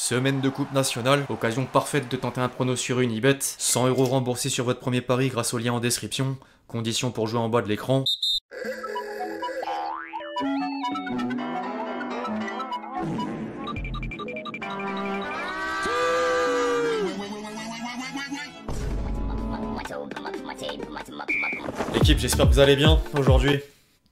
Semaine de coupe nationale, occasion parfaite de tenter un prono sur Unibet. 100 € remboursés sur votre premier pari grâce au lien en description. Conditions pour jouer en bas de l'écran. L'équipe, j'espère que vous allez bien aujourd'hui.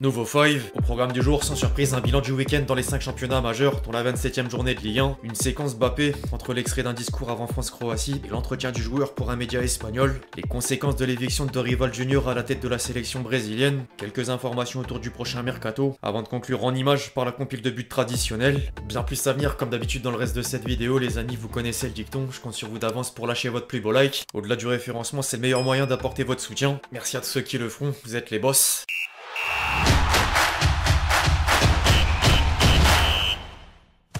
Nouveau 5, au programme du jour, sans surprise, un bilan du week-end dans les 5 championnats majeurs, dont la 27e journée de Ligue 1, une séquence Mbappé entre l'extrait d'un discours avant France-Croatie et l'entretien du joueur pour un média espagnol, les conséquences de l'éviction de Dorival Junior à la tête de la sélection brésilienne, quelques informations autour du prochain mercato, avant de conclure en images par la compile de buts traditionnelle. Bien plus à venir, comme d'habitude dans le reste de cette vidéo, les amis, vous connaissez le dicton, je compte sur vous d'avance pour lâcher votre plus beau like. Au-delà du référencement, c'est le meilleur moyen d'apporter votre soutien. Merci à tous ceux qui le feront, vous êtes les boss.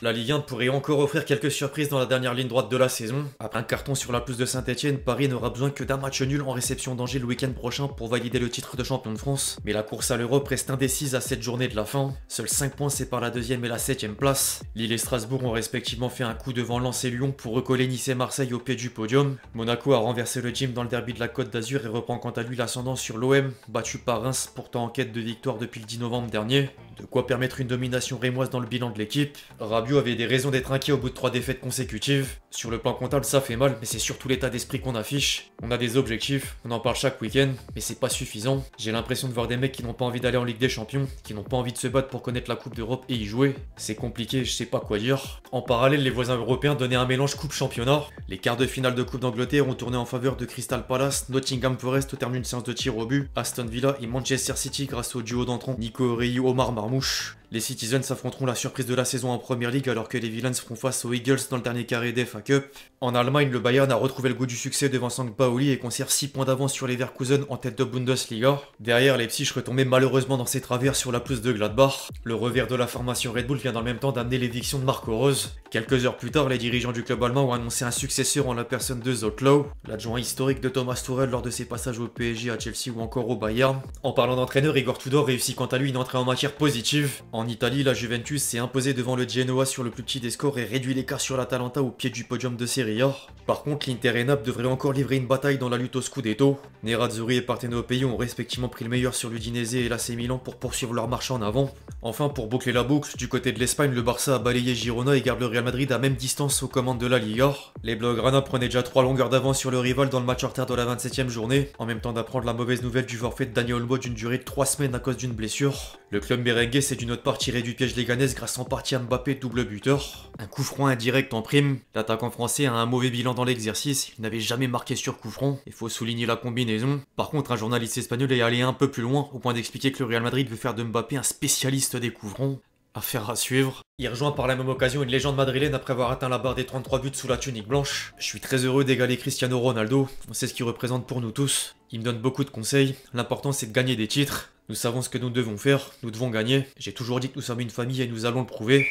La Ligue 1 pourrait encore offrir quelques surprises dans la dernière ligne droite de la saison. Après un carton sur la pelouse de Saint-Etienne, Paris n'aura besoin que d'un match nul en réception d'Angers le week-end prochain pour valider le titre de champion de France. Mais la course à l'Europe reste indécise à cette journée de la fin. Seuls 5 points séparent la 2e et la 7e place. Lille et Strasbourg ont respectivement fait un coup devant Lens et Lyon pour recoller Nice et Marseille au pied du podium. Monaco a renversé le gym dans le derby de la Côte d'Azur et reprend quant à lui l'ascendant sur l'OM, battu par Reims, pourtant en quête de victoire depuis le 10 novembre dernier. De quoi permettre une domination rémoise dans le bilan de l'équipe. Rabiot avait des raisons d'être inquiet au bout de 3 défaites consécutives. Sur le plan comptable, ça fait mal, mais c'est surtout l'état d'esprit qu'on affiche. On a des objectifs, on en parle chaque week-end, mais c'est pas suffisant. J'ai l'impression de voir des mecs qui n'ont pas envie d'aller en Ligue des Champions, qui n'ont pas envie de se battre pour connaître la Coupe d'Europe et y jouer. C'est compliqué, je sais pas quoi dire. En parallèle, les voisins européens donnaient un mélange coupe-championnat. Les quarts de finale de Coupe d'Angleterre ont tourné en faveur de Crystal Palace, Nottingham Forest au terme d'une séance de tir au but, Aston Villa et Manchester City grâce au duo d'entrants Nico Origi, Omar Marmouche. Les Citizens s'affronteront la surprise de la saison en Premier League alors que les Villains feront face aux Eagles dans le dernier carré d'FA Cup. En Allemagne, le Bayern a retrouvé le goût du succès devant St. Pauli et conserve 6 points d'avance sur les Leverkusen en tête de Bundesliga. Derrière, Leipzig retombait malheureusement dans ses travers sur la pelouse de Gladbach. Le revers de la formation Red Bull vient dans le même temps d'amener l'éviction de Marco Rose. Quelques heures plus tard, les dirigeants du club allemand ont annoncé un successeur en la personne de Zotlow, l'adjoint historique de Thomas Tuchel lors de ses passages au PSG, à Chelsea ou encore au Bayern. En parlant d'entraîneur, Igor Tudor réussit quant à lui une entrée en matière positive. En Italie, la Juventus s'est imposée devant le Genoa sur le plus petit des scores et réduit l'écart sur l'Atalanta au pied du podium de Serie A. Par contre, l'Inter et Naples devraient encore livrer une bataille dans la lutte au Scudetto. Nerazzurri et Partenopei ont respectivement pris le meilleur sur l'Udinese et l'AC Milan pour poursuivre leur marche en avant. Enfin, pour boucler la boucle, du côté de l'Espagne, le Barça a balayé Girona et garde le Real Madrid à même distance aux commandes de la Liga. Les Blaugrana prenaient déjà 3 longueurs d'avance sur le rival dans le match en retard de la 27e journée, en même temps d'apprendre la mauvaise nouvelle du forfait de Daniel Olmo d'une durée de 3 semaines à cause d'une blessure. Le club merengue s'est d'une autre part tiré du piège léganais grâce en partie à Mbappé, double buteur. Un coup franc indirect en prime. L'attaquant français a un mauvais bilan dans l'exercice, il n'avait jamais marqué sur coup franc, il faut souligner la combinaison. Par contre, un journaliste espagnol est allé un peu plus loin, au point d'expliquer que le Real Madrid veut faire de Mbappé un spécialiste des coups francs. Affaire à suivre. Il rejoint par la même occasion une légende madrilène après avoir atteint la barre des 33 buts sous la tunique blanche. Je suis très heureux d'égaler Cristiano Ronaldo, on sait ce qu'il représente pour nous tous. Il me donne beaucoup de conseils, l'important c'est de gagner des titres. Nous savons ce que nous devons faire, nous devons gagner. J'ai toujours dit que nous sommes une famille et nous allons le prouver.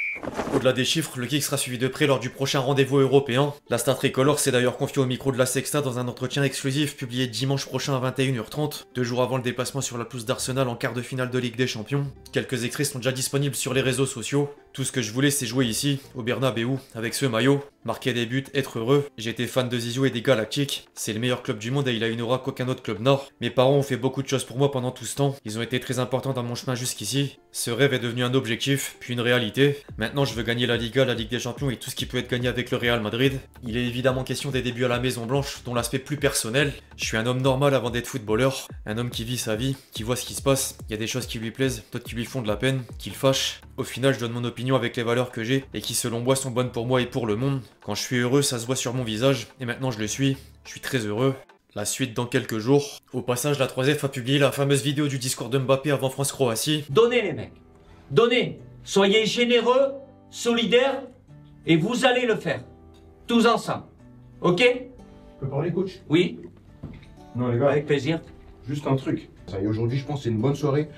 Au-delà des chiffres, le kick sera suivi de près lors du prochain rendez-vous européen. La star tricolore s'est d'ailleurs confiée au micro de la Sexta dans un entretien exclusif publié dimanche prochain à 21h30, 2 jours avant le déplacement sur la pelouse d'Arsenal en quart de finale de Ligue des Champions. Quelques extraits sont déjà disponibles sur les réseaux sociaux. Tout ce que je voulais, c'est jouer ici, au Bernabeu, avec ce maillot, marquer des buts, être heureux. J'étais fan de Zizou et des Galactiques. C'est le meilleur club du monde et il a une aura qu'aucun autre club nord. Mes parents ont fait beaucoup de choses pour moi pendant tout ce temps. Ils ont été très importants dans mon chemin jusqu'ici. Ce rêve est devenu un objectif, puis une réalité. Maintenant, je veux gagner la Liga, la Ligue des Champions et tout ce qui peut être gagné avec le Real Madrid. Il est évidemment question des débuts à la Maison Blanche, dont l'aspect plus personnel. Je suis un homme normal avant d'être footballeur. Un homme qui vit sa vie, qui voit ce qui se passe. Il y a des choses qui lui plaisent, d'autres qui lui font de la peine, qui le fâchent. Au final, je donne mon opinion avec les valeurs que j'ai et qui, selon moi, sont bonnes pour moi et pour le monde. Quand je suis heureux, ça se voit sur mon visage et maintenant je le suis. Je suis très heureux. La suite dans quelques jours. Au passage, la 3F a publié la fameuse vidéo du discours de Mbappé avant France-Croatie. Donnez les mecs, donnez, soyez généreux, solidaires, et vous allez le faire, tous ensemble, ok? Je peux parler, coach? Oui, Non, les gars, avec plaisir. juste un truc. Et aujourd'hui, je pense que c'est une bonne soirée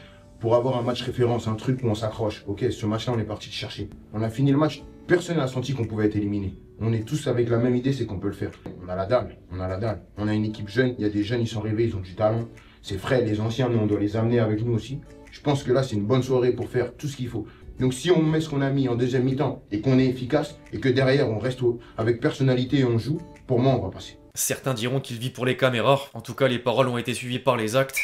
pour avoir un match référence, un truc où on s'accroche. Ok, ce match-là, on est parti le chercher. On a fini le match, personne n'a senti qu'on pouvait être éliminé. On est tous avec la même idée, c'est qu'on peut le faire. On a la dalle, on a la dalle. On a une équipe jeune, il y a des jeunes, ils sont rêvés, ils ont du talent. C'est frais, les anciens, nous, on doit les amener avec nous aussi. Je pense que là, c'est une bonne soirée pour faire tout ce qu'il faut. Donc si on met ce qu'on a mis en deuxième mi-temps et qu'on est efficace et que derrière on reste avec personnalité et on joue, pour moi on va passer. Certains diront qu'il vit pour les caméras, en tout cas les paroles ont été suivies par les actes.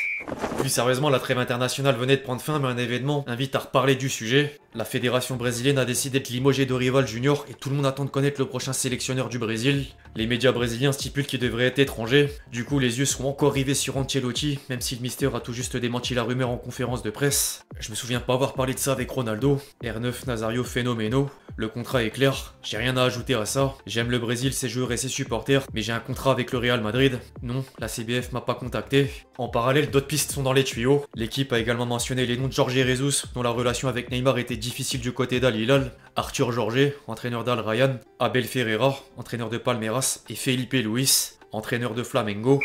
Plus sérieusement, la trêve internationale venait de prendre fin, mais un événement invite à reparler du sujet. La fédération brésilienne a décidé de limoger Dorival Junior et tout le monde attend de connaître le prochain sélectionneur du Brésil. Les médias brésiliens stipulent qu'il devrait être étranger. Du coup, les yeux sont encore rivés sur Ancelotti, même si le Mister a tout juste démenti la rumeur en conférence de presse. Je me souviens pas avoir parlé de ça avec Ronaldo. R9 Nazario Phénoméno. Le contrat est clair, j'ai rien à ajouter à ça. J'aime le Brésil, ses joueurs et ses supporters, mais j'ai un contrat avec le Real Madrid. Non, la CBF m'a pas contacté. En parallèle, d'autres pistes sont dans les tuyaux. L'équipe a également mentionné les noms de Jorge Jesus, dont la relation avec Neymar était difficile du côté d'Al Hilal, Arthur Jorge, entraîneur d'Al Rayyan, Abel Ferreira, entraîneur de Palmeiras, et Felipe Luis, entraîneur de Flamengo.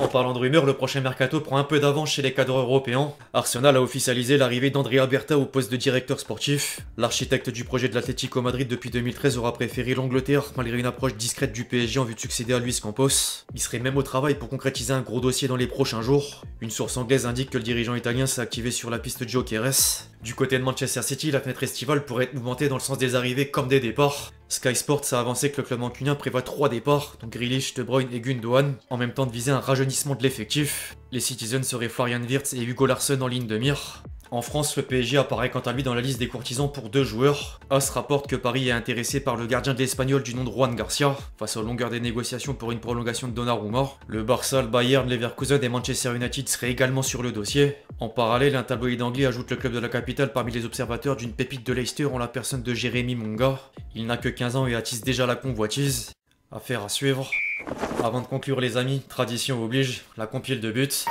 En parlant de rumeurs, le prochain mercato prend un peu d'avance chez les cadres européens. Arsenal a officialisé l'arrivée d'Andrea Berta au poste de directeur sportif. L'architecte du projet de l'Atlético Madrid depuis 2013 aura préféré l'Angleterre malgré une approche discrète du PSG en vue de succéder à Luis Campos. Il serait même au travail pour concrétiser un gros dossier dans les prochains jours. Une source anglaise indique que le dirigeant italien s'est activé sur la piste Gyökeres. Du côté de Manchester City, la fenêtre estivale pourrait être mouvementée dans le sens des arrivées comme des départs. Sky Sports a avancé que le club mancunien prévoit 3 départs, dont Grealish, De Bruyne et Gundogan, en même temps de viser un rajeunissement de l'effectif. Les Citizens seraient Florian Wirtz et Hugo Larsson en ligne de mire. En France, le PSG apparaît quant à lui dans la liste des courtisans pour 2 joueurs. AS rapporte que Paris est intéressé par le gardien de l'Espagnol du nom de Juan Garcia, face aux longueurs des négociations pour une prolongation de Donnarumma. Le Barça, le Bayern, Leverkusen et Manchester United seraient également sur le dossier. En parallèle, un tabloïd anglais ajoute le club de la capitale parmi les observateurs d'une pépite de Leicester en la personne de Jérémy Monga. Il n'a que 15 ans et attise déjà la convoitise. Affaire à suivre. Avant de conclure les amis, tradition oblige, la compile de buts.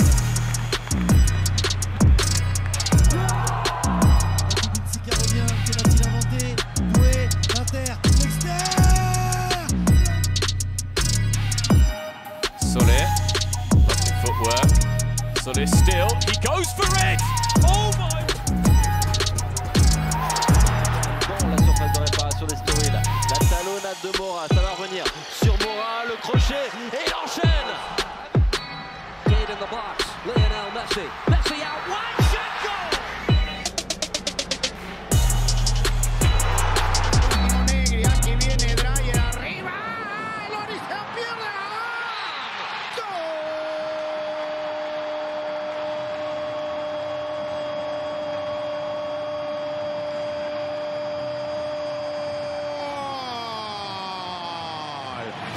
Soler still, he goes for it! Oh my! Bon, la surface de réparation d'Estoril, la talonnade de Mora, ça va revenir sur Mora, le crochet, et il enchaîne! Gate in the box, Lionel Messi, Messi out, one shot goal! Negri, aquí viene Dreyer arriba, Loris se pierde, ¡gol!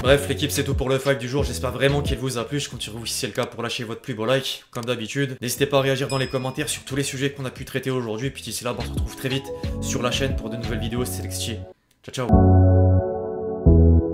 Bref, l'équipe c'est tout pour le fact du jour, j'espère vraiment qu'il vous a plu, je compte sur vous si c'est le cas pour lâcher votre plus beau like, comme d'habitude. N'hésitez pas à réagir dans les commentaires sur tous les sujets qu'on a pu traiter aujourd'hui, puis d'ici là, on se retrouve très vite sur la chaîne pour de nouvelles vidéos, c'est Lexti. Ciao ciao.